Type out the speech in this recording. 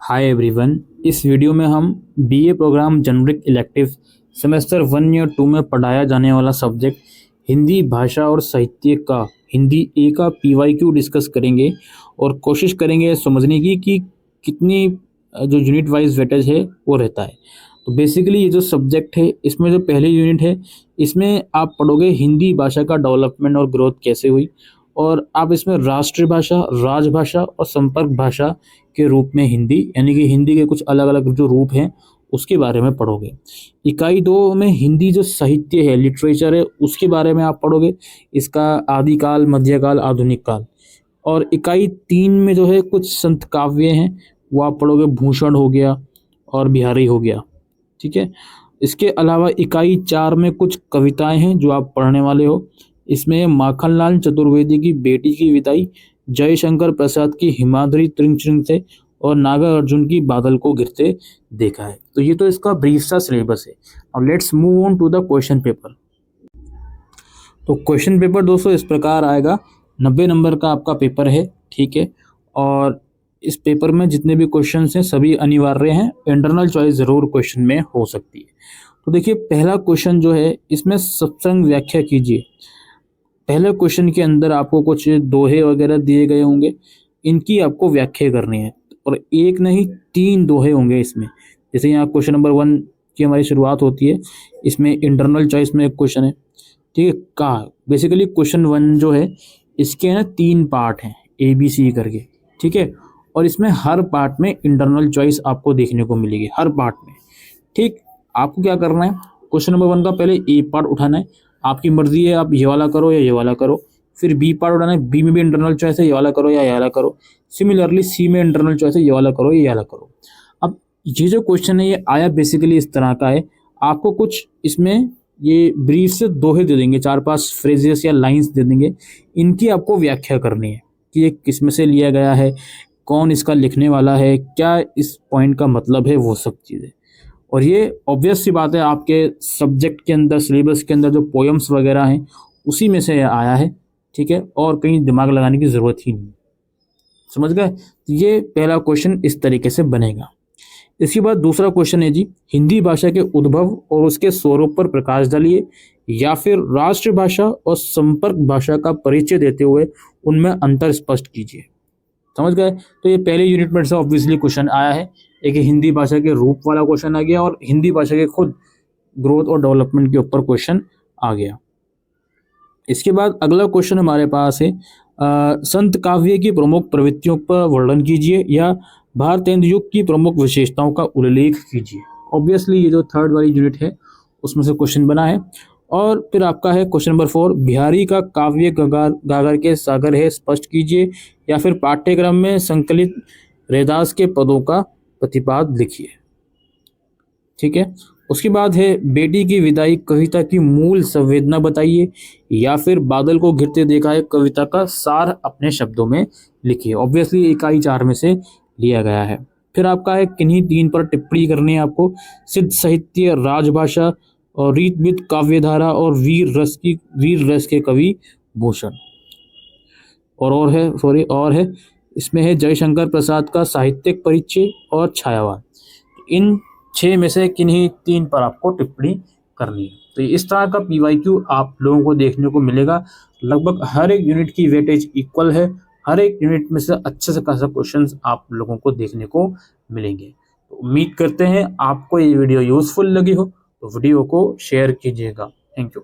Hi everyone. इस video में हम BA programme generic elective semester 1 या 2 में पढ़ाया जाने वाला सब्जेक्ट हिंदी भाषा और साहित्य का हिंदी ए का पीवाईक्यू डिस्कस करेंगे और कोशिश करेंगे समझने की कि कितनी जो यूनिट वाइज वेटेज है वो रहता है। तो बेसिकली ये जो सब्जेक्ट है इसमें जो पहली यूनिट है इसमें आप पढ़ोगे हिंदी भाषा का डेवलपमेंट और ग्रोथ कैसे हुई, और आप इसमें राष्ट्रीय भाषा, राजभाषा और संपर्क भाषा के रूप में हिंदी यानी कि हिंदी के कुछ अलग अलग जो रूप हैं उसके बारे में पढ़ोगे। इकाई 2 में हिंदी जो साहित्य है, लिटरेचर है, उसके बारे में आप पढ़ोगे, इसका आदिकाल, मध्यकाल, आधुनिक काल। और इकाई 3 में जो है कुछ संत काव्य हैं वो आप पढ़ोगे, भूषण हो गया और बिहारी हो गया। ठीक है। इसके अलावा इकाई 4 में कुछ कविताएं हैं जो आप पढ़ने वाले हो। इसमें माखनलाल चतुर्वेदी की बेटी की विदाई, जयशंकर प्रसाद की हिमाद्री त्रिंग त्रिंग से और नागार्जुन की बादल को गिरते देखा है। तो ये तो इसका ब्रीफ सा सिलेबस है। अब let's move on to the question paper. तो क्वेश्चन पेपर दोस्तों इस प्रकार आएगा, 90 नंबर का आपका पेपर है। ठीक है। और इस पेपर में जितने भी क्वेश्चन हैं सभी अनिवार्य हैं, इंटरनल चॉइस जरूर क्वेश्चन में हो सकती है। तो देखिए पहला क्वेश्चन जो है इसमें सत्संग व्याख्या कीजिए। पहले क्वेश्चन के अंदर आपको कुछ दोहे वगैरह दिए गए होंगे, इनकी आपको व्याख्या करनी है और एक नहीं 3 दोहे होंगे इसमें। जैसे यहाँ क्वेश्चन नंबर 1 की हमारी शुरुआत होती है, इसमें इंटरनल चॉइस में एक क्वेश्चन है। ठीक है। का बेसिकली क्वेश्चन 1 जो है इसके ना 3 पार्ट हैं ABC करके। ठीक है। और इसमें हर पार्ट में इंटरनल चॉइस आपको देखने को मिलेगी, हर पार्ट में। ठीक। आपको क्या करना है, क्वेश्चन नंबर 1 का पहले ए पार्ट उठाना है, आपकी मर्जी है आप ये वाला करो या ये वाला करो। फिर बी पार्ट उठाना है, बी में भी इंटरनल चॉइस है, ये वाला करो या ये वाला करो। सिमिलरली सी में इंटरनल चॉइस है, ये वाला करो या ये वाला करो। अब ये जो क्वेश्चन है ये आया बेसिकली इस तरह का है, आपको कुछ इसमें ये ब्रीफ से दोहे दे देंगे, 4-5 फ्रेजेस या लाइंस दे देंगे, इनकी आपको व्याख्या करनी है कि ये किस में से लिया गया है, कौन इसका लिखने वाला है, क्या इस पॉइंट का मतलब है, वो सब चीज़ें। और ये ऑब्वियस सी बात है आपके सब्जेक्ट के अंदर, सिलेबस के अंदर जो पोएम्स वगैरह हैं उसी में से आया है। ठीक है। और कहीं दिमाग लगाने की ज़रूरत ही नहीं। समझ गए। तो ये पहला क्वेश्चन इस तरीके से बनेगा। इसके बाद दूसरा क्वेश्चन है जी, हिंदी भाषा के उद्भव और उसके स्वरूप पर प्रकाश डालिए, या फिर राष्ट्रभाषा और संपर्क भाषा का परिचय देते हुए उनमें अंतर स्पष्ट कीजिए। समझ गए। तो ये पहले यूनिट में से ऑब्वियसली क्वेश्चन आया है, एक हिंदी भाषा के रूप वाला क्वेश्चन आ गया और हिंदी भाषा के खुद ग्रोथ और डेवलपमेंट के ऊपर क्वेश्चन आ गया। इसके बाद अगला क्वेश्चन हमारे पास है, संत काव्य की प्रमुख प्रवृत्तियों पर वर्णन कीजिए या भारतेंदु युग की प्रमुख विशेषताओं का उल्लेख कीजिए। ऑब्वियसली ये जो थर्ड वाली यूनिट है उसमें से क्वेश्चन बना है। और फिर आपका है क्वेश्चन नंबर 4, बिहारी का काव्य गागर के सागर है स्पष्ट कीजिए, या फिर पाठ्यक्रम में संकलित रैदास के पदों का प्रतिपाद लिखिए। ठीक है। उसके बाद है, बेटी की विदाई कविता की मूल संवेदना बताइए, या फिर बादल को गिरते देखा है कविता का सार अपने शब्दों में लिखिए। ऑब्वियसली इकाई 4 में से लिया गया है। फिर आपका है, किन्हीं 3 पर टिप्पणी करनी है आपको, सिद्ध साहित्य, राजभाषा और रीतविद काव्यधारा और वीर रस के कवि भूषण। और है इसमें है जयशंकर प्रसाद का साहित्यिक परिचय और छायावान। इन 6 में से किन्हीं 3 पर आपको टिप्पणी करनी है। तो इस तरह का पीवाईक्यू आप लोगों को देखने को मिलेगा। लगभग हर एक यूनिट की वेटेज इक्वल है, हर एक यूनिट में से अच्छे से खासा क्वेश्चंस आप लोगों को देखने को मिलेंगे। तो उम्मीद करते हैं आपको ये वीडियो यूजफुल लगी हो, तो वीडियो को शेयर कीजिएगा। Thank you.